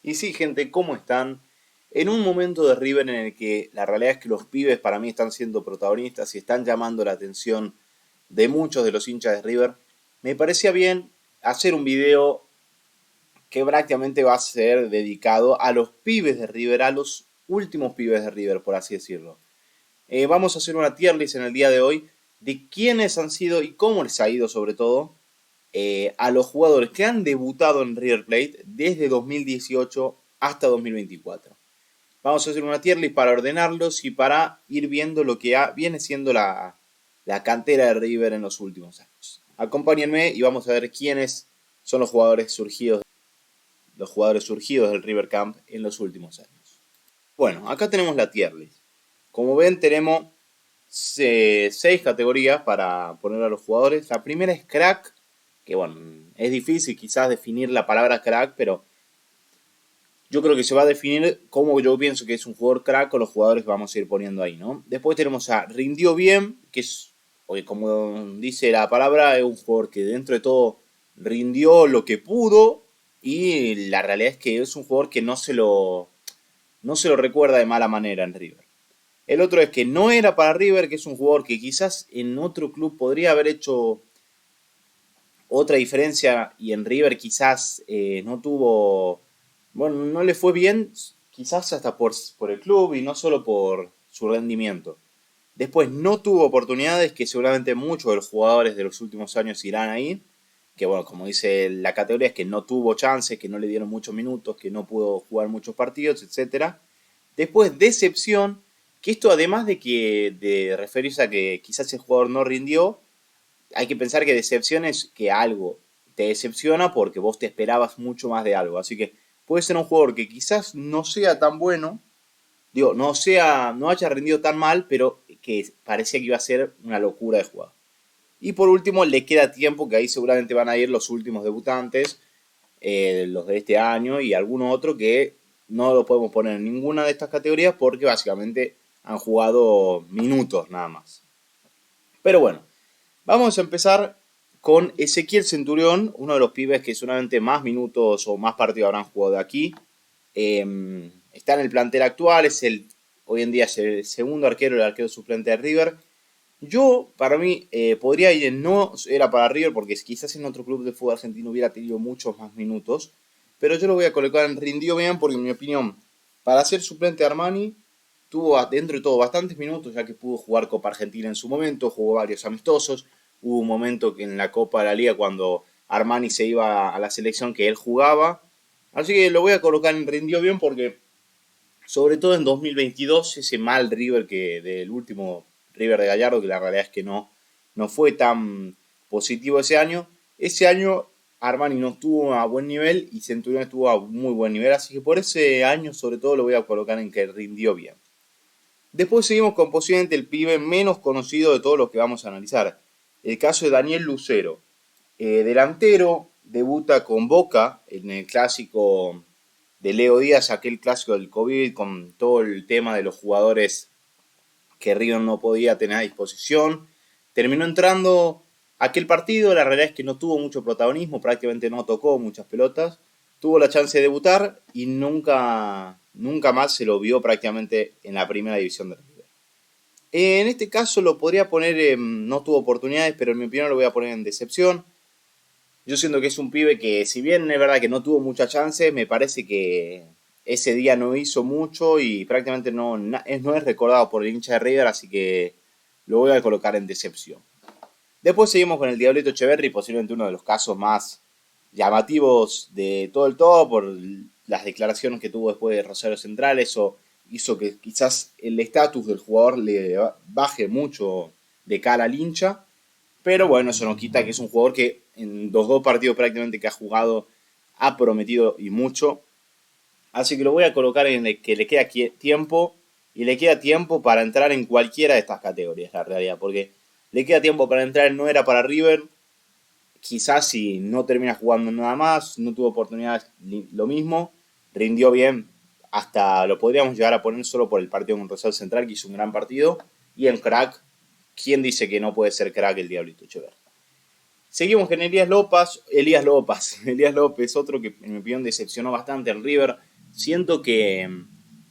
Y sí, gente, ¿cómo están? En un momento de River en el que la realidad es que los pibes para mí están siendo protagonistas y están llamando la atención de muchos de los hinchas de River, me parecía bien hacer un video que prácticamente va a ser dedicado a los pibes de River, a los últimos pibes de River, por así decirlo. Vamos a hacer una tier list en el día de hoy de quiénes han sido y cómo les ha ido sobre todo a los jugadores que han debutado en River Plate desde 2018 hasta 2024. Vamos a hacer una tier list para ordenarlos y para ir viendo lo que viene siendo la cantera de River en los últimos años. Acompáñenme y vamos a ver quiénes son los jugadores surgidos del River Camp en los últimos años. Bueno, acá tenemos la tier list. Como ven, tenemos 6 categorías para poner a los jugadores. La primera es crack, que bueno, es difícil quizás definir la palabra crack, pero yo creo que se va a definir como yo pienso que es un jugador crack con los jugadores que vamos a ir poniendo ahí, ¿no? Después tenemos a rindió bien, que es, oye, como dice la palabra, es un jugador que dentro de todo rindió lo que pudo y la realidad es que es un jugador que no se lo recuerda de mala manera en River. El otro es que no era para River, que es un jugador que quizás en otro club podría haber hecho otra diferencia y en River quizás no tuvo, bueno, no le fue bien, quizás hasta por el club y no solo por su rendimiento. Después no tuvo oportunidades, que seguramente muchos de los jugadores de los últimos años irán ahí, que bueno, como dice la categoría es que no tuvo chances, que no le dieron muchos minutos, que no pudo jugar muchos partidos, etcétera. Después decepción, que esto además de referirse a que quizás el jugador no rindió, hay que pensar que decepción es que algo te decepciona porque vos te esperabas mucho más de algo. Así que puede ser un jugador que quizás no sea tan bueno, digo, no haya rendido tan mal, pero que parecía que iba a ser una locura de jugador. Y por último, le queda tiempo, que ahí seguramente van a ir los últimos debutantes, los de este año y alguno otro que no lo podemos poner en ninguna de estas categorías porque básicamente han jugado minutos nada más. Pero bueno, vamos a empezar con Ezequiel Centurión, uno de los pibes que seguramente más minutos o más partidos habrán jugado de aquí. Está en el plantel actual, hoy en día es el segundo arquero, el arquero suplente de River. Yo, para mí, podría ir en no era para River porque quizás en otro club de fútbol argentino hubiera tenido muchos más minutos. Pero yo lo voy a colocar en rindió bien porque, en mi opinión, para ser suplente de Armani, tuvo dentro de todo bastantes minutos, ya que pudo jugar Copa Argentina en su momento, jugó varios amistosos. Hubo un momento que en la Copa de la Liga, cuando Armani se iba a la selección, que él jugaba. Así que lo voy a colocar en rindió bien porque, sobre todo en 2022, ese mal River que del último River de Gallardo, que la realidad es que no fue tan positivo ese año. Ese año Armani no estuvo a buen nivel y Centurión estuvo a muy buen nivel, así que por ese año sobre todo lo voy a colocar en que rindió bien. Después seguimos con posiblemente el pibe menos conocido de todos los que vamos a analizar. El caso de Daniel Lucero. Delantero, debuta con Boca en el clásico de Leo Díaz, aquel clásico del COVID, con todo el tema de los jugadores que River no podía tener a disposición. Terminó entrando aquel partido, la realidad es que no tuvo mucho protagonismo, prácticamente no tocó muchas pelotas. Tuvo la chance de debutar y nunca más se lo vio prácticamente en la primera división de River. En este caso lo podría poner, no tuvo oportunidades, pero en mi opinión lo voy a poner en decepción. Yo siento que es un pibe que, si bien es verdad que no tuvo mucha chance, me parece que ese día no hizo mucho y prácticamente no es recordado por el hincha de River, así que lo voy a colocar en decepción. Después seguimos con el Diablito Echeverri, posiblemente uno de los casos más llamativos de todo el todo por las declaraciones que tuvo después de Rosario Central. Eso hizo que quizás el estatus del jugador le baje mucho de cara al hincha. Pero bueno, eso no quita que es un jugador que en los dos partidos prácticamente que ha jugado ha prometido y mucho. Así que lo voy a colocar en el que le queda tiempo y le queda tiempo para entrar en cualquiera de estas categorías, la realidad. Porque le queda tiempo para entrar, no era para River. Quizás si no termina jugando nada más, no tuvo oportunidades, lo mismo. Rindió bien, hasta lo podríamos llegar a poner solo por el partido con Rosario Central, que hizo un gran partido. Y en crack, ¿quién dice que no puede ser crack el Diablito Echeverri? Seguimos con Elías López, otro que en mi opinión decepcionó bastante al River. siento que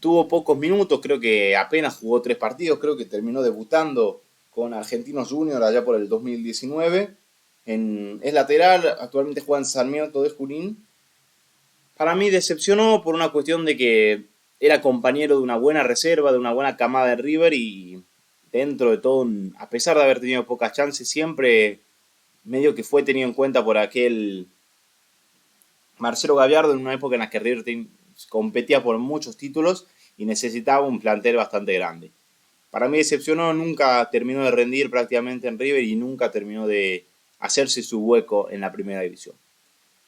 tuvo pocos minutos, creo que apenas jugó 3 partidos, creo que terminó debutando con Argentinos Juniors allá por el 2019. Es lateral, actualmente juega en Sarmiento de Junín. Para mí decepcionó por una cuestión de que era compañero de una buena reserva, de una buena camada de River y dentro de todo, a pesar de haber tenido pocas chances, siempre medio que fue tenido en cuenta por aquel Marcelo Gallardo en una época en la que River competía por muchos títulos y necesitaba un plantel bastante grande. Para mí decepcionó, nunca terminó de rendir prácticamente en River y nunca terminó de hacerse su hueco en la primera división.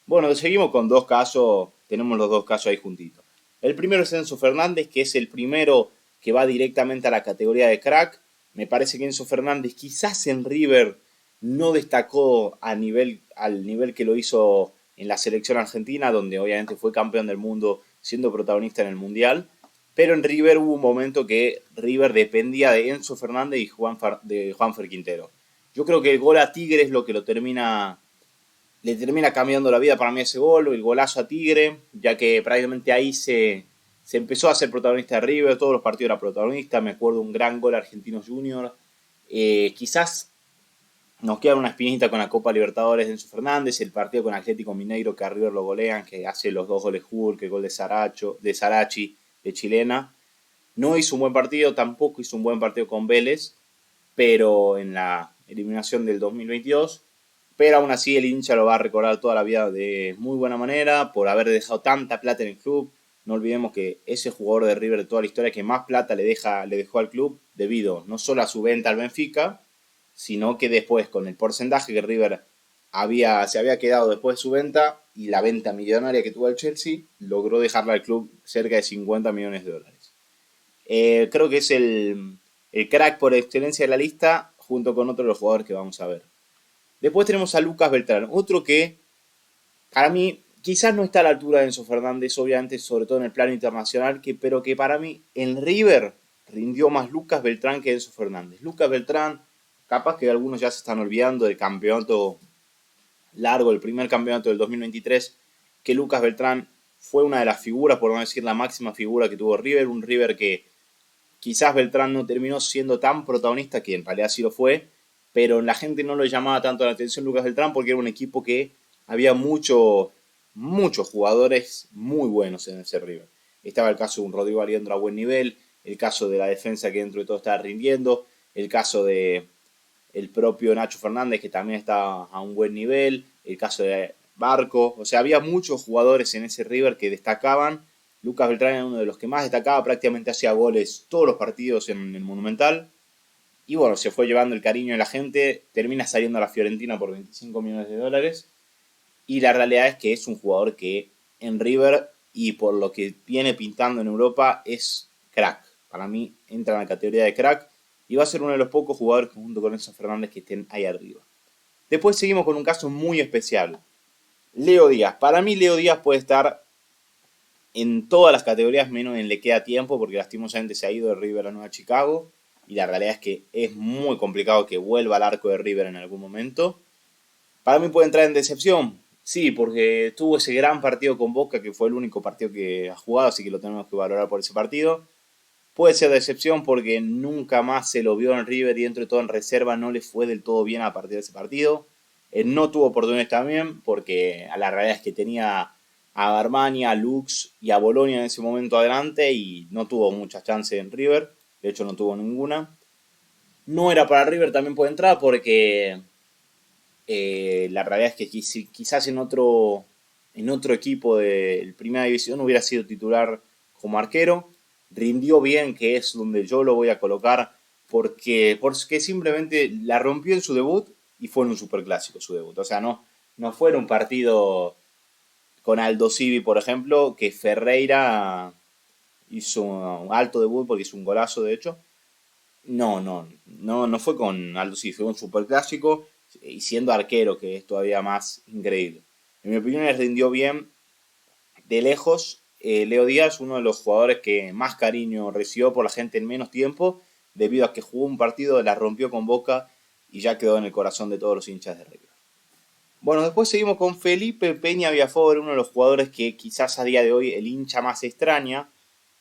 Bueno, seguimos con 2 casos, tenemos los 2 casos ahí juntitos. El primero es Enzo Fernández, que es el primero que va directamente a la categoría de crack. Me parece que Enzo Fernández quizás en River no destacó al nivel que lo hizo en la selección argentina, donde obviamente fue campeón del mundo siendo protagonista en el Mundial. Pero en River hubo un momento que River dependía de Enzo Fernández y de Juanfer Quintero. Yo creo que el gol a Tigre es lo que le termina cambiando la vida para mí ese gol, el golazo a Tigre, ya que prácticamente ahí se empezó a ser protagonista de River, todos los partidos era protagonista, me acuerdo un gran gol Argentinos Juniors, quizás nos queda una espinita con la Copa Libertadores de Enzo Fernández, el partido con Atlético Mineiro que a River lo golean, que hace los 2 goles Hulk, el gol de Sarachi, de Chilena. No hizo un buen partido, tampoco hizo un buen partido con Vélez, pero en la eliminación del 2022. Pero aún así el hincha lo va a recordar toda la vida de muy buena manera por haber dejado tanta plata en el club. No olvidemos que ese jugador de River de toda la historia que más plata le dejó al club debido no solo a su venta al Benfica, sino que después con el porcentaje que River se había quedado después de su venta y la venta millonaria que tuvo el Chelsea, logró dejarle al club cerca de 50 millones de dólares. Creo que es el crack por excelencia de la lista, junto con otros de los jugadores que vamos a ver. Después tenemos a Lucas Beltrán, otro que para mí quizás no está a la altura de Enzo Fernández, obviamente, sobre todo en el plano internacional, pero que para mí en River rindió más Lucas Beltrán que Enzo Fernández. Lucas Beltrán, capaz que algunos ya se están olvidando del campeonato largo, el primer campeonato del 2023, que Lucas Beltrán fue una de las figuras, por no decir la máxima figura que tuvo River, un River que quizás Beltrán no terminó siendo tan protagonista, que en realidad sí lo fue, pero la gente no le llamaba tanto la atención Lucas Beltrán porque era un equipo que había muchos jugadores muy buenos en ese River. Estaba el caso de un Rodrigo Aliendro a buen nivel, el caso de la defensa que dentro de todo estaba rindiendo, el caso de el propio Nacho Fernández que también estaba a un buen nivel, el caso de Barco, o sea, había muchos jugadores en ese River que destacaban. Lucas Beltrán era uno de los que más destacaba, prácticamente hacía goles todos los partidos en el Monumental. Y bueno, se fue llevando el cariño de la gente, termina saliendo a la Fiorentina por 25 millones de dólares. Y la realidad es que es un jugador que en River y por lo que viene pintando en Europa es crack. Para mí entra en la categoría de crack y va a ser uno de los pocos jugadores junto con Enzo Fernández que estén ahí arriba. Después seguimos con un caso muy especial. Leo Díaz. Para mí Leo Díaz puede estar en todas las categorías menos en Le Queda Tiempo porque lastimosamente se ha ido de River a Nueva Chicago y la realidad es que es muy complicado que vuelva al arco de River en algún momento. Para mí puede entrar en decepción, sí, porque tuvo ese gran partido con Boca que fue el único partido que ha jugado, así que lo tenemos que valorar por ese partido. Puede ser decepción porque nunca más se lo vio en River y dentro de todo en reserva no le fue del todo bien a partir de ese partido. No tuvo oportunidades también porque a la realidad es que tenía a Armani, a Lux y a Bolonia en ese momento adelante y no tuvo muchas chances en River. De hecho no tuvo ninguna. No era para River también puede entrar porque la realidad es que quizás en otro equipo de primera división hubiera sido titular como arquero. Rindió bien, que es donde yo lo voy a colocar, porque simplemente la rompió en su debut y fue en un superclásico su debut. O sea, no fue en un partido con Aldo Civi, por ejemplo, que Ferreira hizo un alto debut porque hizo un golazo, de hecho. No fue con Aldo Civi, fue un superclásico y siendo arquero, que es todavía más increíble. En mi opinión, les rindió bien de lejos. Leo Díaz, uno de los jugadores que más cariño recibió por la gente en menos tiempo, debido a que jugó un partido, la rompió con Boca y ya quedó en el corazón de todos los hinchas de River. Bueno, después seguimos con Felipe Peña Viafore, uno de los jugadores que quizás a día de hoy el hincha más extraña.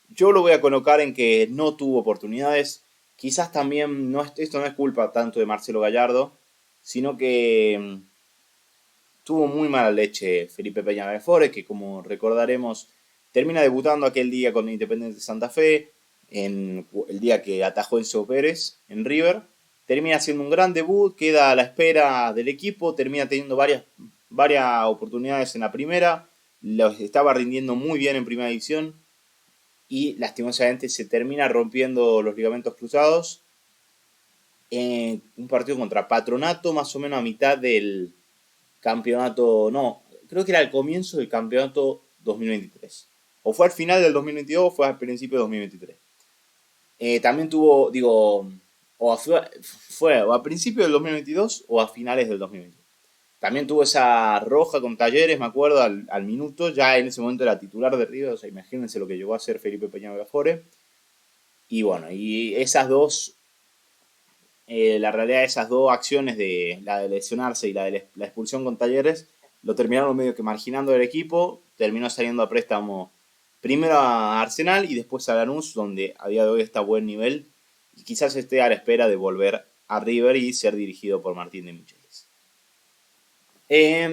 Yo lo voy a colocar en que no tuvo oportunidades. Quizás también esto no es culpa tanto de Marcelo Gallardo, sino que tuvo muy mala leche Felipe Peña Viafore, que como recordaremos termina debutando aquel día con Independiente Santa Fe, en el día que atajó Enzo Pérez en River. Termina haciendo un gran debut, queda a la espera del equipo, termina teniendo varias oportunidades en la primera, los estaba rindiendo muy bien en primera división y lastimosamente se termina rompiendo los ligamentos cruzados en un partido contra Patronato, más o menos a mitad del campeonato, no, creo que era el comienzo del campeonato 2023. O fue al final del 2022 o fue al principio del 2023. También tuvo, digo, fue o a principios del 2022 o a finales del 2022. También tuvo esa roja con Talleres, me acuerdo, al minuto. Ya en ese momento era titular de River, o sea, imagínense lo que llegó a hacer Felipe Peña Viafore. Y bueno, y esas dos, la realidad de esas dos acciones, de la de lesionarse y la de la expulsión con Talleres, lo terminaron medio que marginando del equipo. Terminó saliendo a préstamo primero a Arsenal y después a Lanús, donde a día de hoy está a buen nivel y quizás esté a la espera de volver a River y ser dirigido por Martín de Michelis.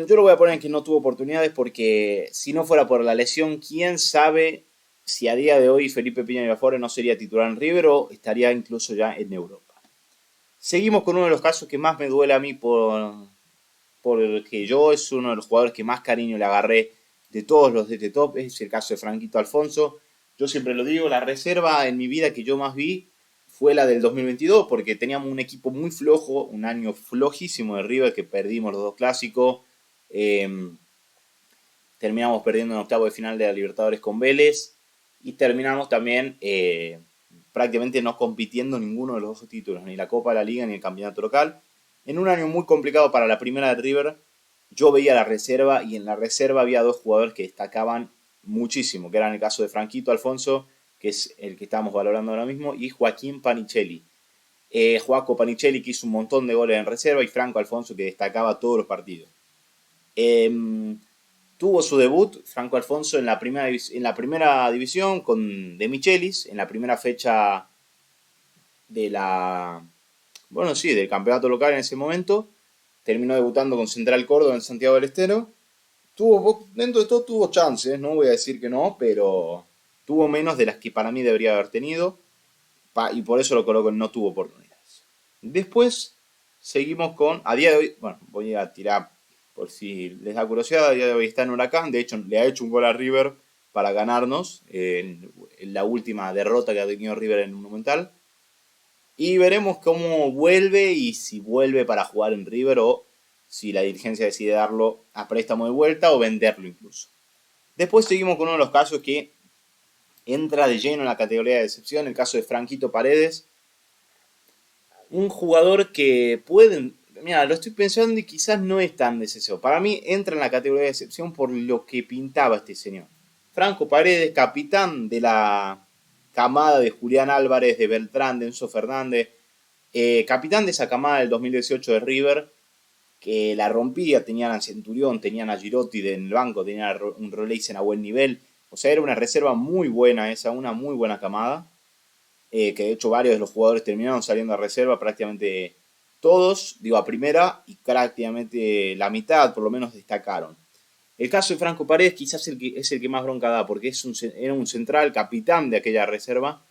Yo lo voy a poner en que no tuvo oportunidades porque si no fuera por la lesión, quién sabe si a día de hoy Felipe Piña Viafore no sería titular en River o estaría incluso ya en Europa. Seguimos con uno de los casos que más me duele a mí porque yo es uno de los jugadores que más cariño le agarré de todos los de este top, es el caso de Franquito Alfonso. Yo siempre lo digo, la reserva en mi vida que yo más vi fue la del 2022, porque teníamos un equipo muy flojo, un año flojísimo de River, que perdimos los dos clásicos, terminamos perdiendo en octavo de final de la Libertadores con Vélez, y terminamos también prácticamente no compitiendo ninguno de los dos títulos, ni la Copa de la Liga ni el campeonato local. En un año muy complicado para la primera de River, yo veía la reserva y en la reserva había dos jugadores que destacaban muchísimo, que eran el caso de Franquito Alfonso, que es el que estamos valorando ahora mismo, y Joaquín Panichelli. Joaco Panichelli, que hizo un montón de goles en reserva, y Franco Alfonso, que destacaba todos los partidos. Tuvo su debut Franco Alfonso en la primera división con De Michelis, en la primera fecha de del campeonato local en ese momento. Terminó debutando con Central Córdoba en Santiago del Estero. Dentro de todo tuvo chances, no voy a decir que no, pero tuvo menos de las que para mí debería haber tenido. Y por eso lo coloco en no tuvo oportunidades. Después seguimos con, a día de hoy, bueno, voy a tirar por si les da curiosidad, a día de hoy está en Huracán, de hecho le ha hecho un gol a River para ganarnos en la última derrota que ha tenido River en el Monumental. Y veremos cómo vuelve y si vuelve para jugar en River o si la dirigencia decide darlo a préstamo de vuelta o venderlo incluso. Después seguimos con uno de los casos que entra de lleno en la categoría de excepción, el caso de Franquito Paredes. Un jugador que pueden... Mira, lo estoy pensando y quizás no es tan necesario. Para mí entra en la categoría de excepción por lo que pintaba este señor. Franco Paredes, capitán de la camada de Julián Álvarez, de Beltrán, de Enzo Fernández, capitán de esa camada del 2018 de River, que la rompía, tenían a Centurión, tenían a Girotti en el banco, tenían a un Roleisen a buen nivel, o sea, era una reserva muy buena esa, una muy buena camada, que de hecho varios de los jugadores terminaron saliendo a reserva, prácticamente todos, digo a primera, y prácticamente la mitad por lo menos destacaron. El caso de Franco Paredes quizás es el que más bronca da, porque era un central capitán de aquella reserva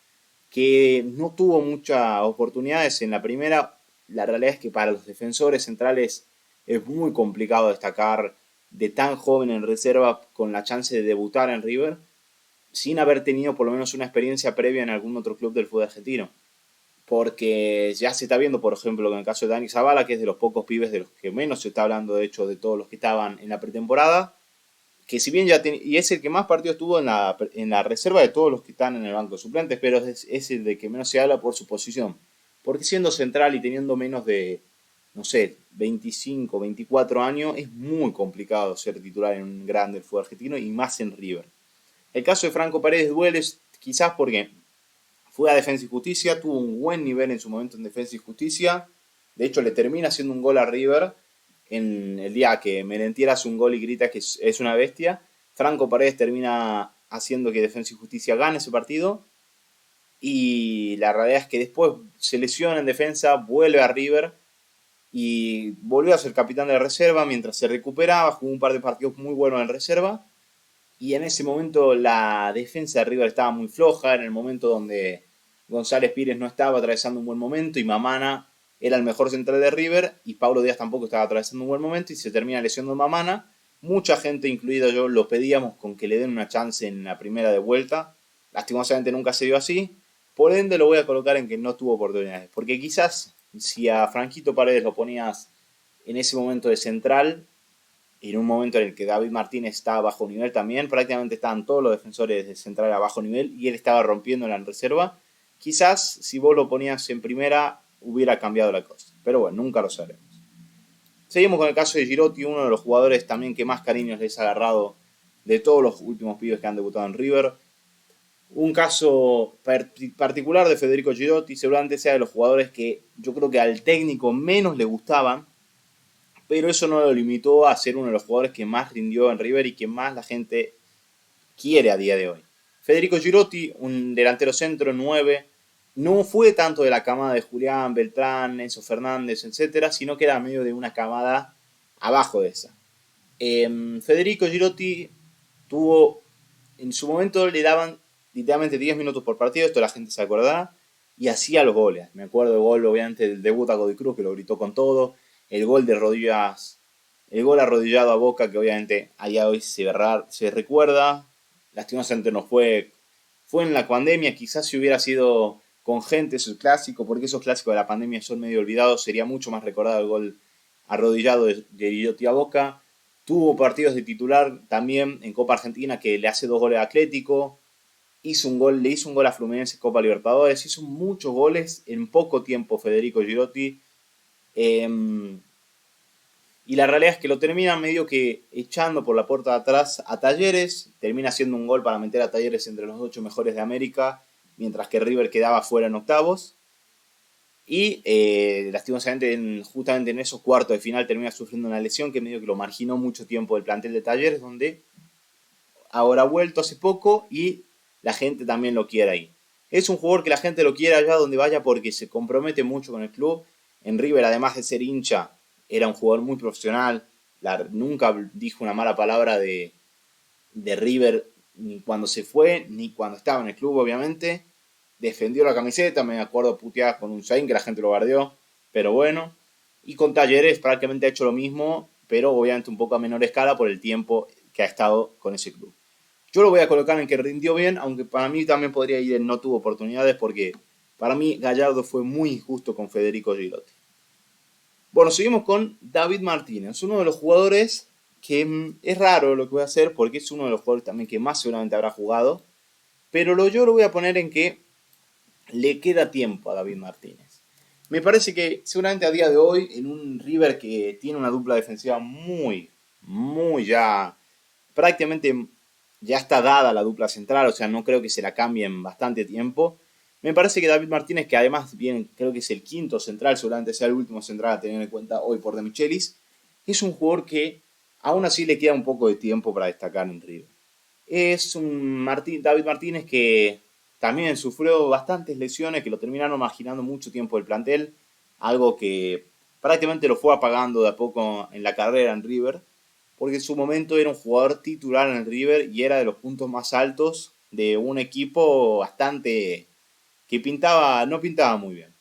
que no tuvo muchas oportunidades en la primera. La realidad es que para los defensores centrales es muy complicado destacar de tan joven en reserva con la chance de debutar en River sin haber tenido por lo menos una experiencia previa en algún otro club del fútbol argentino. Porque ya se está viendo, por ejemplo, en el caso de Dani Zavala, que es de los pocos pibes de los que menos se está hablando, de hecho, de todos los que estaban en la pretemporada, que si bien y es el que más partidos tuvo en la reserva de todos los que están en el banco de suplentes, pero es el de que menos se habla por su posición. Porque siendo central y teniendo menos de, no sé, 25, 24 años, es muy complicado ser titular en un grande del fútbol argentino y más en River. El caso de Franco Paredes duele quizás porque fue a Defensa y Justicia, tuvo un buen nivel en su momento en Defensa y Justicia, de hecho le termina haciendo un gol a River, en el día que Merentiel hace un gol y grita que es una bestia, Franco Paredes termina haciendo que Defensa y Justicia gane ese partido. Y la realidad es que después se lesiona en defensa, vuelve a River y volvió a ser capitán de la reserva mientras se recuperaba, jugó un par de partidos muy buenos en reserva. Y en ese momento la defensa de River estaba muy floja, en el momento donde González Pires no estaba atravesando un buen momento y Mamana era el mejor central de River y Pablo Díaz tampoco estaba atravesando un buen momento y se termina lesionando Mamana. Mucha gente, incluido yo, lo pedíamos con que le den una chance en la primera de vuelta. Lastimosamente nunca se dio así. Por ende lo voy a colocar en que no tuvo oportunidades. Porque quizás si a Franquito Paredes lo ponías en ese momento de central, en un momento en el que David Martínez estaba a bajo nivel también, prácticamente estaban todos los defensores de central a bajo nivel y él estaba rompiendo en reserva, quizás si vos lo ponías en primera hubiera cambiado la cosa. Pero bueno, nunca lo sabremos. Seguimos con el caso de Girotti, uno de los jugadores también que más cariños les ha agarrado de todos los últimos pibes que han debutado en River. Un caso particular de Federico Girotti, seguramente sea de los jugadores que yo creo que al técnico menos le gustaban, pero eso no lo limitó a ser uno de los jugadores que más rindió en River y que más la gente quiere a día de hoy. Federico Girotti, un delantero centro 9, no fue tanto de la camada de Julián, Beltrán, Enzo Fernández, etcétera, sino que era medio de una camada abajo de esa. Federico Girotti tuvo, en su momento le daban literalmente 10 minutos por partido, esto la gente se acordará, y hacía los goles. Me acuerdo del gol, obviamente, del debut a Godoy Cruz, que lo gritó con todo, el gol de rodillas, el gol arrodillado a Boca, que obviamente allá hoy se recuerda, lastimosamente no fue en la pandemia, quizás si hubiera sido con gente su clásico, porque esos clásicos de la pandemia son medio olvidados, sería mucho más recordado el gol arrodillado de Girotti a Boca. Tuvo partidos de titular también en Copa Argentina que le hace 2 goles a Atlético, le hizo un gol a Fluminense en Copa Libertadores, hizo muchos goles en poco tiempo Federico Girotti. Y la realidad es que lo termina medio que echando por la puerta de atrás a Talleres, termina haciendo un gol para meter a Talleres entre los 8 mejores de América, mientras que River quedaba fuera en octavos. Y lastimosamente, justamente en esos cuartos de final termina sufriendo una lesión que medio que lo marginó mucho tiempo del plantel de Talleres, donde ahora ha vuelto hace poco y la gente también lo quiere ahí. Es un jugador que la gente lo quiere allá donde vaya porque se compromete mucho con el club. En River, además de ser hincha, era un jugador muy profesional. Nunca dijo una mala palabra de River ni cuando se fue, ni cuando estaba en el club, obviamente. Defendió la camiseta, me acuerdo puteadas con un Zayn que la gente lo bardeó, pero bueno. Y con Talleres prácticamente ha hecho lo mismo, pero obviamente un poco a menor escala por el tiempo que ha estado con ese club. Yo lo voy a colocar en que rindió bien, aunque para mí también podría ir en no tuvo oportunidades, porque para mí Gallardo fue muy injusto con Federico Girotti. Bueno, seguimos con David Martínez, uno de los jugadores que es raro lo que voy a hacer, porque es uno de los jugadores también que más seguramente habrá jugado, pero yo lo voy a poner en que le queda tiempo a David Martínez. Me parece que seguramente a día de hoy, en un River que tiene una dupla defensiva muy ya, prácticamente ya está dada la dupla central, o sea, no creo que se la cambie en bastante tiempo. Me parece que David Martínez, que además bien, creo que es el quinto central, seguramente sea el último central a tener en cuenta hoy por De Michelis, es un jugador que aún así le queda un poco de tiempo para destacar en River. Es un David Martínez que también sufrió bastantes lesiones que lo terminaron marginando mucho tiempo del plantel, algo que prácticamente lo fue apagando de a poco en la carrera en River, porque en su momento era un jugador titular en el River y era de los puntos más altos de un equipo bastante que no pintaba muy bien.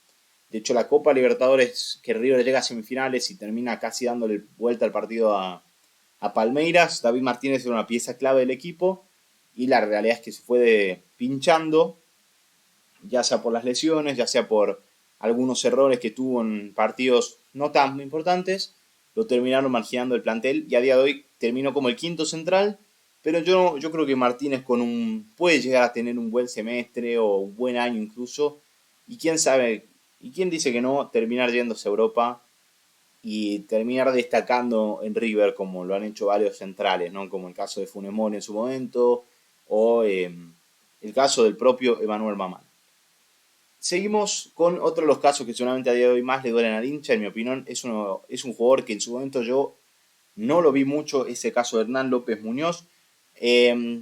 De hecho, la Copa Libertadores, que River llega a semifinales y termina casi dándole vuelta al partido a Palmeiras, David Martínez era una pieza clave del equipo y la realidad es que se fue pinchando, ya sea por las lesiones, ya sea por algunos errores que tuvo en partidos no tan importantes, lo terminaron marginando el plantel y a día de hoy terminó como el quinto central, pero yo creo que Martínez puede llegar a tener un buen semestre o un buen año incluso, y quién sabe, y quién dice que no, terminar yéndose a Europa y terminar destacando en River como lo han hecho varios centrales, ¿no? Como el caso de Funes Mori en su momento o el caso del propio Emanuel Mamán. Seguimos con otro de los casos que seguramente a día de hoy más le duelen al hincha, en mi opinión. Es un jugador que en su momento yo no lo vi mucho, ese caso de Hernán López Muñoz. Eh,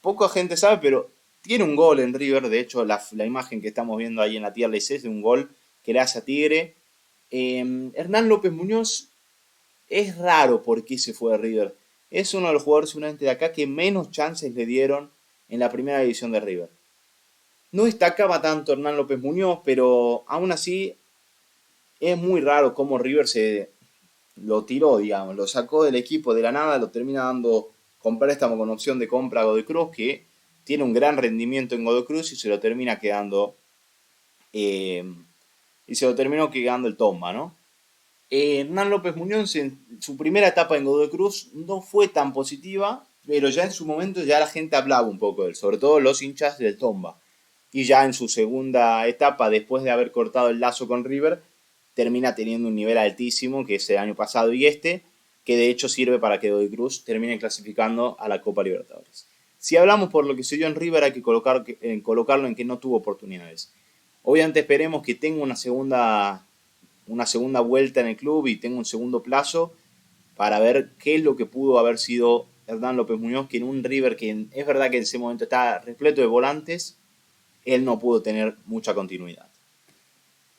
Poca gente sabe, pero tiene un gol en River. De hecho, la imagen que estamos viendo ahí en la tier list es de un gol que le hace a Tigre. Hernán López Muñoz es raro por qué se fue de River. Es uno de los jugadores seguramente de acá que menos chances le dieron en la primera división de River. No destacaba tanto Hernán López Muñoz, pero aún así es muy raro cómo River se lo tiró, digamos, lo sacó del equipo de la nada, lo termina dando con préstamo con opción de compra a Godoy Cruz, que tiene un gran rendimiento en Godoy Cruz y se lo termina quedando eh, y se lo terminó quedando el Tomba, ¿no? Hernán López Muñoz en su primera etapa en Godoy Cruz no fue tan positiva, pero ya en su momento ya la gente hablaba un poco de él, sobre todo los hinchas del Tomba. Y ya en su segunda etapa, después de haber cortado el lazo con River, termina teniendo un nivel altísimo, que es el año pasado y este, que de hecho sirve para que Godoy Cruz termine clasificando a la Copa Libertadores. Si hablamos por lo que se dio en River, hay que colocarlo en que no tuvo oportunidades. Obviamente esperemos que tenga una segunda vuelta en el club y tenga un segundo plazo para ver qué es lo que pudo haber sido Hernán López Muñoz, que en un River que es verdad que en ese momento está repleto de volantes, él no pudo tener mucha continuidad.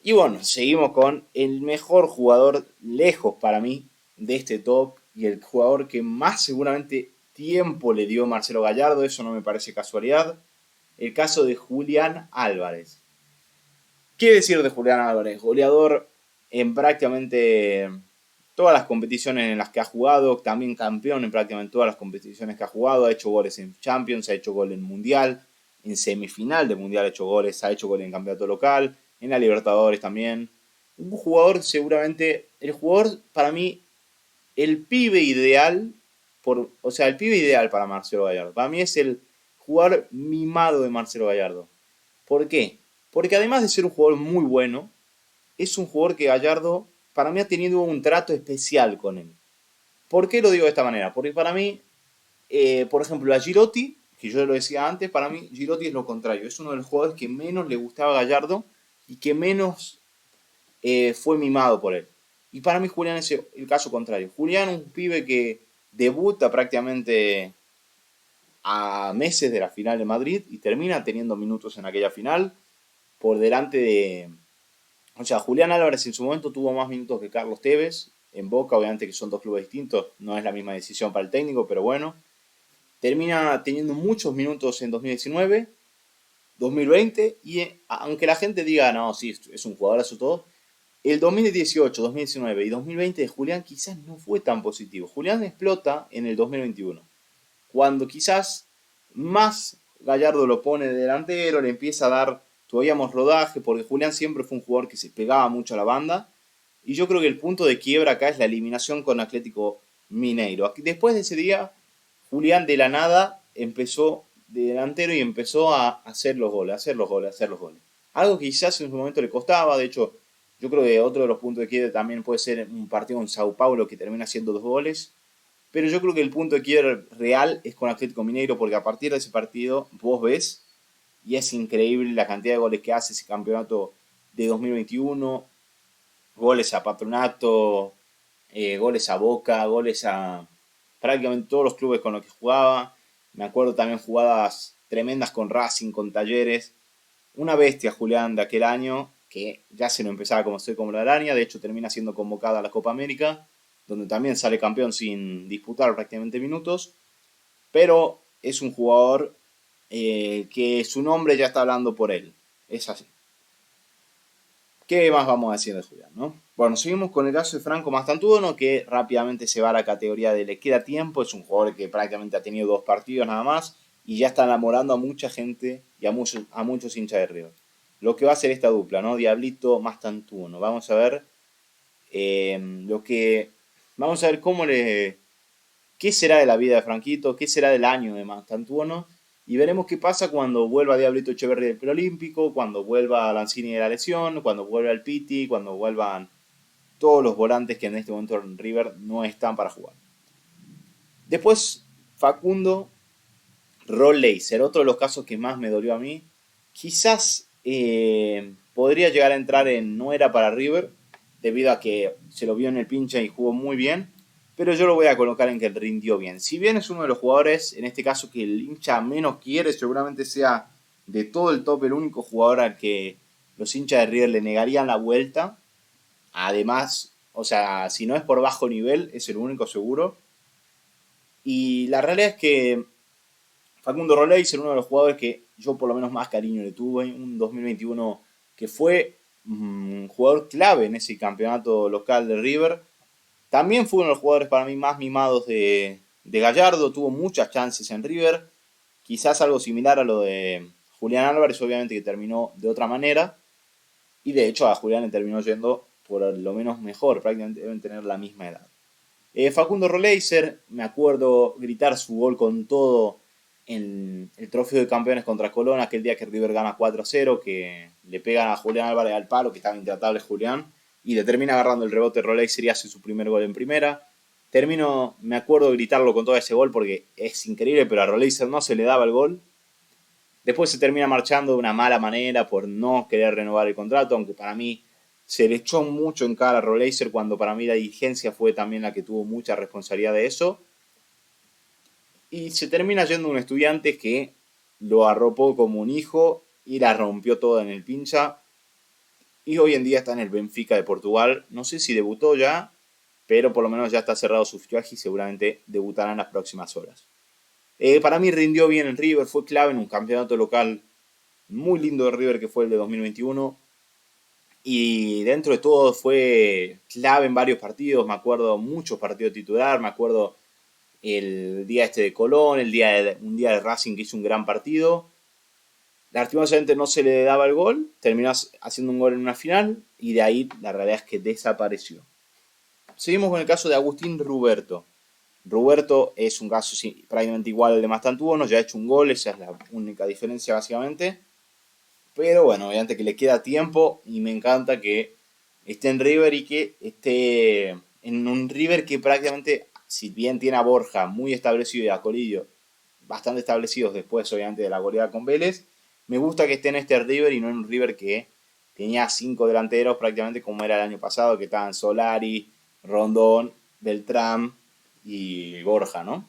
Y bueno, seguimos con el mejor jugador lejos para mí de este top y el jugador que más seguramente tiempo le dio Marcelo Gallardo, eso no me parece casualidad, el caso de Julián Álvarez. ¿Qué decir de Julián Álvarez? Goleador en prácticamente todas las competiciones en las que ha jugado, también campeón en prácticamente todas las competiciones que ha jugado, ha hecho goles en Champions, ha hecho gol en Mundial, en semifinal de Mundial ha hecho goles, ha hecho gol en campeonato local, en la Libertadores también. Un jugador seguramente, el jugador para mí, el pibe ideal, o sea, el pibe ideal para Marcelo Gallardo. Para mí es el jugador mimado de Marcelo Gallardo. ¿Por qué? Porque además de ser un jugador muy bueno, es un jugador que Gallardo para mí ha tenido un trato especial con él. ¿Por qué lo digo de esta manera? Porque para mí, por ejemplo, a Girotti, que yo lo decía antes, para mí Girotti es lo contrario. Es uno de los jugadores que menos le gustaba a Gallardo y que menos fue mimado por él. Y para mí Julián es el caso contrario. Julián es un pibe que debuta prácticamente a meses de la final de Madrid y termina teniendo minutos en aquella final por delante de... O sea, Julián Álvarez en su momento tuvo más minutos que Carlos Tevez en Boca, obviamente que son dos clubes distintos, no es la misma decisión para el técnico, pero bueno. Termina teniendo muchos minutos en 2019, 2020 y aunque la gente diga, no, sí, es un jugadorazo todo, el 2018, 2019 y 2020 de Julián quizás no fue tan positivo. Julián explota en el 2021, cuando quizás más Gallardo lo pone de delantero, le empieza a dar todavía más rodaje, porque Julián siempre fue un jugador que se pegaba mucho a la banda. Y yo creo que el punto de quiebra acá es la eliminación con Atlético Mineiro. Después de ese día, Julián de la nada empezó de delantero y empezó a hacer los goles, hacer los goles, hacer los goles. Algo que quizás en su momento le costaba, de hecho, yo creo que otro de los puntos de quiebre también puede ser un partido en Sao Paulo que termina haciendo 2 goles. Pero yo creo que el punto de quiebre real es con Atlético Mineiro, porque a partir de ese partido vos ves, y es increíble la cantidad de goles que hace ese campeonato de 2021, goles a Patronato, goles a Boca, goles a prácticamente todos los clubes con los que jugaba. Me acuerdo también jugadas tremendas con Racing, con Talleres. Una bestia Julián de aquel año, que ya se lo empezaba a conocer como la araña, de hecho termina siendo convocada a la Copa América, donde también sale campeón sin disputar prácticamente minutos, pero es un jugador que su nombre ya está hablando por él, es así. ¿Qué más vamos a decir de Julián, no? Bueno, seguimos con el caso de Franco Mastantuono, que rápidamente se va a la categoría de le queda tiempo, es un jugador que prácticamente ha tenido 2 partidos nada más, y ya está enamorando a mucha gente y a muchos hinchas de River. Lo que va a ser esta dupla, ¿no? Diablito Mastantuono. Vamos a ver Vamos a ver qué será de la vida de Franquito, qué será del año de Mastantuono, y veremos qué pasa cuando vuelva Diablito Echeverri del preolímpico, cuando vuelva Lanzini de la lesión, cuando vuelva el Piti, cuando vuelvan todos los volantes que en este momento en River no están para jugar. Después, Facundo Rolleiser, otro de los casos que más me dolió a mí. Quizás podría llegar a entrar en no era para River, debido a que se lo vio en el pinche y jugó muy bien, pero yo lo voy a colocar en que rindió bien. Si bien es uno de los jugadores, en este caso, que el hincha menos quiere, seguramente sea de todo el top el único jugador al que los hinchas de River le negarían la vuelta. Además, o sea, si no es por bajo nivel, es el único seguro. Y la realidad es que Facundo Roley uno de los jugadores que yo por lo menos más cariño le tuve, un 2021 que fue un jugador clave en ese campeonato local de River. También fue uno de los jugadores para mí más mimados de Gallardo, tuvo muchas chances en River, quizás algo similar a lo de Julián Álvarez, obviamente que terminó de otra manera, y de hecho a Julián le terminó yendo por lo menos mejor, prácticamente deben tener la misma edad. Facundo Roleiser, me acuerdo gritar su gol con todo en el trofeo de campeones contra Colón, aquel día que River gana 4-0, que le pegan a Julián Álvarez al palo, que estaba intratable Julián, y le termina agarrando el rebote Roleiser y hace su primer gol en primera. Me acuerdo de gritarlo con todo ese gol porque es increíble, pero a Roleiser no se le daba el gol. Después se termina marchando de una mala manera por no querer renovar el contrato, aunque para mí se le echó mucho en cara a Roleiser cuando para mí la dirigencia fue también la que tuvo mucha responsabilidad de eso. Y se termina yendo un estudiante que lo arropó como un hijo y la rompió toda en el pincha. Y hoy en día está en el Benfica de Portugal. No sé si debutó ya, pero por lo menos ya está cerrado su fichaje y seguramente debutará en las próximas horas. Para mí rindió bien en River, fue clave en un campeonato local muy lindo de River que fue el de 2021. Y dentro de todo fue clave en varios partidos, me acuerdo muchos partidos titular, me acuerdo el día este de Colón, un día de Racing que hizo un gran partido. Lastimosamente no se le daba el gol, terminó haciendo un gol en una final y de ahí la realidad es que desapareció. Seguimos con el caso de Agustín Ruberto. Ruberto es un caso prácticamente igual al de Mastantuono, ya ha hecho un gol, esa es la única diferencia básicamente. Pero bueno, obviamente que le queda tiempo y me encanta que esté en River y que esté en un River que prácticamente, si bien tiene a Borja muy establecido y a Colidio bastante establecidos después obviamente de la goleada con Vélez, me gusta que esté en este River y no en un River que tenía 5 delanteros prácticamente como era el año pasado, que estaban Solari, Rondón, Beltrán y Borja, ¿no?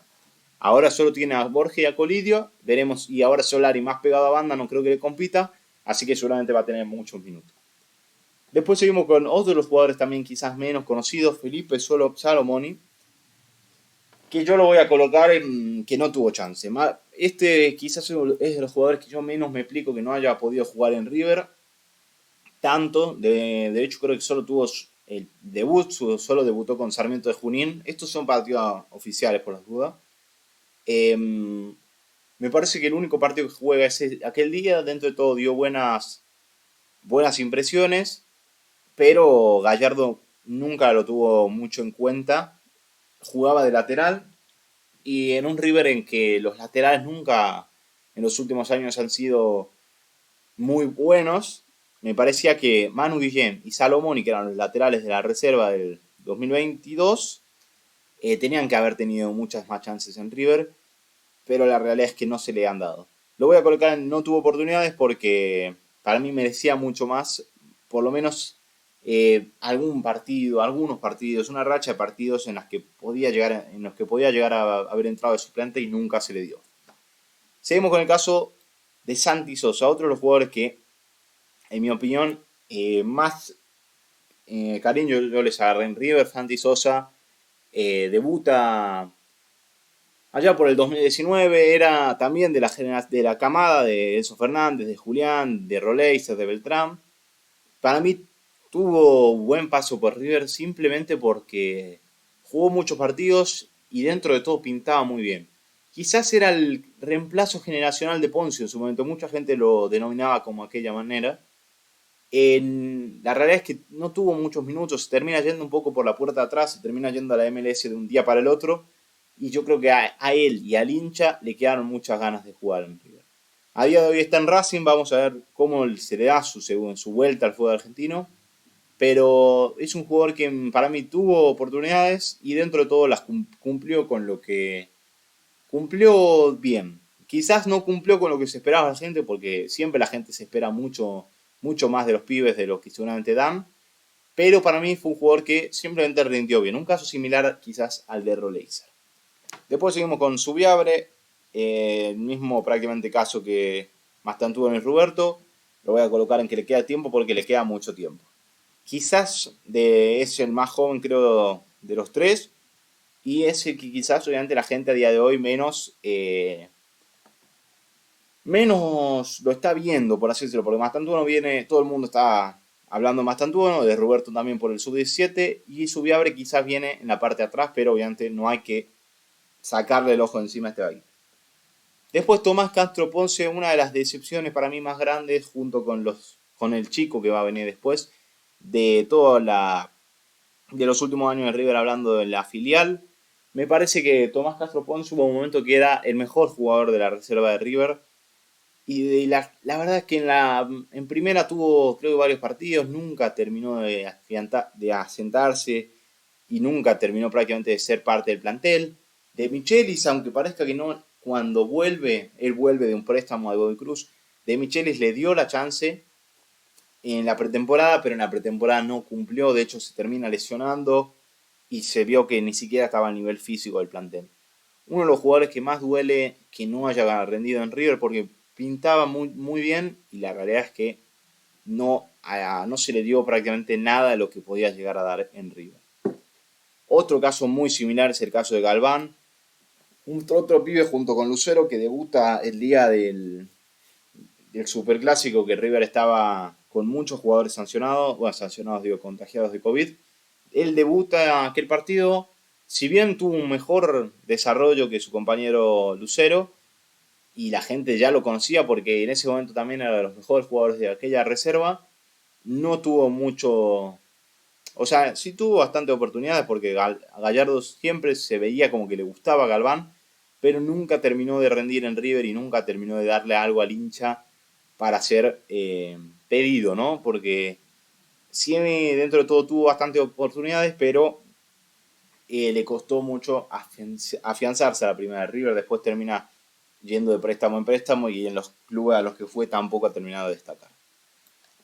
Ahora solo tiene a Borja y a Colidio, veremos, y ahora Solari más pegado a banda, no creo que le compita, así que seguramente va a tener muchos minutos. Después seguimos con otro de los jugadores también quizás menos conocidos, Felipe Salomoni, que yo lo voy a colocar en que no tuvo chance. Este quizás es de los jugadores que yo menos me explico que no haya podido jugar en River tanto, de hecho creo que solo tuvo el debut, solo debutó con Sarmiento de Junín. Estos son partidos oficiales por las dudas. Me parece que el único partido que juega es aquel día, dentro de todo dio buenas impresiones, pero Gallardo nunca lo tuvo mucho en cuenta. Jugaba de lateral y en un River en que los laterales nunca en los últimos años han sido muy buenos, me parecía que Manu Guillén y Salomón, que eran los laterales de la reserva del 2022, tenían que haber tenido muchas más chances en River, pero la realidad es que no se le han dado. Lo voy a colocar en no tuvo oportunidades porque para mí merecía mucho más, por lo menos algunos partidos, una racha de partidos en los que podía llegar a haber entrado de suplente y nunca se le dio. Seguimos con el caso de Santi Sosa, otro de los jugadores que, en mi opinión, más cariño yo les agarré en River. Santi Sosa debuta allá por el 2019, era también de la camada de Enzo Fernández, de Julián, de Roleiser, de Beltrán. Para mí tuvo buen paso por River simplemente porque jugó muchos partidos y dentro de todo pintaba muy bien. Quizás era el reemplazo generacional de Poncio en su momento, mucha gente lo denominaba como aquella manera. La realidad es que no tuvo muchos minutos, se termina yendo un poco por la puerta de atrás, se termina yendo a la MLS de un día para el otro, y yo creo que a él y al hincha le quedaron muchas ganas de jugar en River. A día de hoy está en Racing, vamos a ver cómo se le da su vuelta al fútbol argentino, pero es un jugador que para mí tuvo oportunidades y dentro de todo las cumplió con lo que cumplió bien, quizás no cumplió con lo que se esperaba la gente, porque siempre la gente se espera mucho, mucho más de los pibes de lo que seguramente dan. Pero para mí fue un jugador que simplemente rindió bien. Un caso similar quizás al de Roleiser. Después seguimos con Subiabre. El mismo prácticamente caso que Mastantuono en el Roberto. Lo voy a colocar en que le queda tiempo porque le queda mucho tiempo. Quizás es el más joven, creo, de los tres. Y es el que quizás, obviamente, la gente a día de hoy menos lo está viendo, por así decirlo. Porque Mastantuono viene, todo el mundo está hablando de Mastantuono, de Roberto también por el sub-17. Y Subiabre quizás viene en la parte de atrás, pero obviamente no hay que sacarle el ojo encima a este vaguito. Después Tomás Castro Ponce, una de las decepciones para mí más grandes, junto con el chico que va a venir después, de de los últimos años de River, hablando de la filial. Me parece que Tomás Castro Ponce hubo un momento que era el mejor jugador de la reserva de River. Y la verdad es que en primera tuvo, creo que varios partidos, nunca terminó de asentarse y nunca terminó prácticamente de ser parte del plantel. De Michelis, aunque parezca que no, cuando él vuelve de un préstamo de Godoy Cruz, De Michelis le dio la chance en la pretemporada, pero en la pretemporada no cumplió, de hecho se termina lesionando y se vio que ni siquiera estaba al nivel físico del plantel. Uno de los jugadores que más duele que no haya rendido en River porque pintaba muy, muy bien y la realidad es que no se le dio prácticamente nada de lo que podía llegar a dar en River. Otro caso muy similar es el caso de Galván, otro pibe junto con Lucero que debuta el día del Superclásico, que River estaba con muchos jugadores sancionados, contagiados de COVID. Él debuta aquel partido, si bien tuvo un mejor desarrollo que su compañero Lucero, y la gente ya lo conocía porque en ese momento también era de los mejores jugadores de aquella reserva, no tuvo mucho. O sea, sí tuvo bastantes oportunidades porque a Gallardo siempre se veía como que le gustaba a Galván, pero nunca terminó de rendir en River y nunca terminó de darle algo al hincha para ser pedido, ¿no? Porque sí, dentro de todo tuvo bastantes oportunidades, pero le costó mucho afianzarse a la primera de River. Después termina yendo de préstamo en préstamo y en los clubes a los que fue tampoco ha terminado de destacar.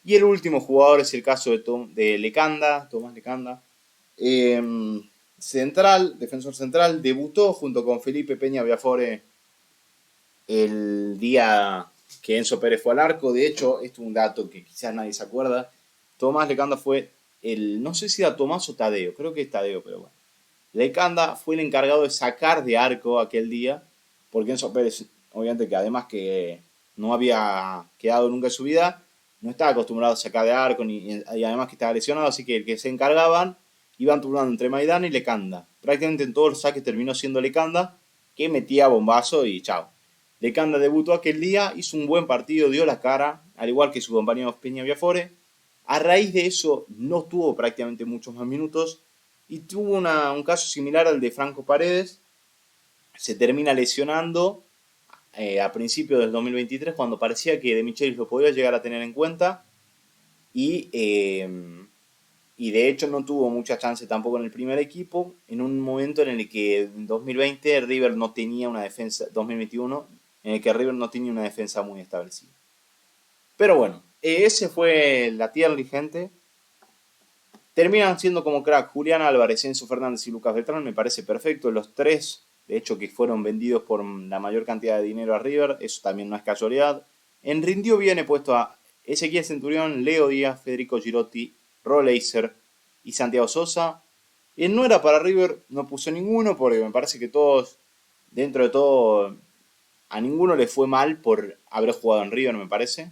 Y el último jugador es el caso de Lecanda, Tomás Lecanda. Defensor central, debutó junto con Felipe Peña Viafore el día que Enzo Pérez fue al arco. De hecho, esto es un dato que quizás nadie se acuerda. Tomás Lecanda fue no sé si era Tomás o Tadeo, creo que es Tadeo, pero bueno. Lecanda fue el encargado de sacar de arco aquel día, porque Enzo Pérez, obviamente que además que no había quedado nunca en su vida, no estaba acostumbrado a sacar de arco y además que estaba lesionado, así que el que se encargaban iban turnando entre Maidana y Lecanda. Prácticamente en todos los saques terminó siendo Lecanda, que metía bombazo y chao. Lecanda debutó aquel día, hizo un buen partido, dio la cara, al igual que su compañero Peña Viafore. A raíz de eso no tuvo prácticamente muchos más minutos y tuvo un caso similar al de Franco Paredes. Se termina lesionando a principios del 2023 cuando parecía que De Michelis lo podía llegar a tener en cuenta y de hecho no tuvo mucha chance tampoco en el primer equipo, en un momento en el que en 2020 River no tenía una defensa, 2021, en el que River no tenía una defensa muy establecida. Pero bueno, ese fue la tier list, gente. Terminan siendo como crack Julián Álvarez, Enzo Fernández y Lucas Beltrán, me parece perfecto. Los tres, de hecho, que fueron vendidos por la mayor cantidad de dinero a River, eso también no es casualidad. En rindió bien he puesto a Ezequiel Centurión, Leo Díaz, Federico Girotti, Roleiser y Santiago Sosa. No era para River, no puse ninguno porque me parece que todos, dentro de todo, a ninguno le fue mal por haber jugado en River, me parece.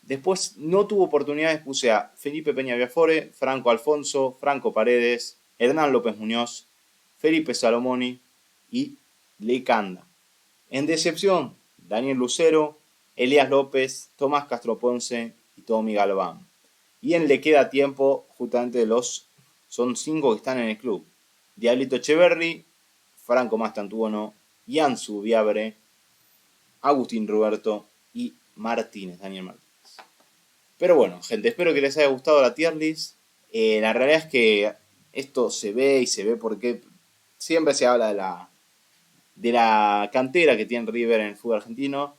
Después no tuvo oportunidades, puse a Felipe Peña Viafore, Franco Alfonso, Franco Paredes, Hernán López Muñoz, Felipe Salomoni y Lecanda. En decepción, Daniel Lucero, Elías López, Tomás Castro Ponce y Tommy Galván. Y en Le Queda Tiempo, justamente son 5 que están en el club. Diablito Echeverri, Franco Mastantuono, Ian Subiabre, Agustín Roberto y Daniel Martínez. Pero bueno, gente, espero que les haya gustado la tier list. La realidad es que esto se ve y se ve porque siempre se habla de la cantera que tiene River en el fútbol argentino.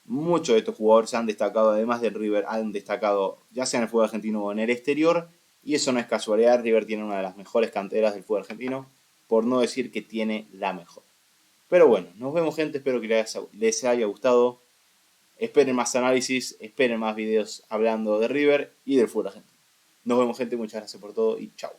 Muchos de estos jugadores han destacado, además del River, han destacado ya sea en el fútbol argentino o en el exterior. Y eso no es casualidad, River tiene una de las mejores canteras del fútbol argentino, por no decir que tiene la mejor. Pero bueno, nos vemos gente, espero que les haya gustado. Esperen más análisis, esperen más videos hablando de River y del fútbol argentino. Nos vemos gente, muchas gracias por todo y chao.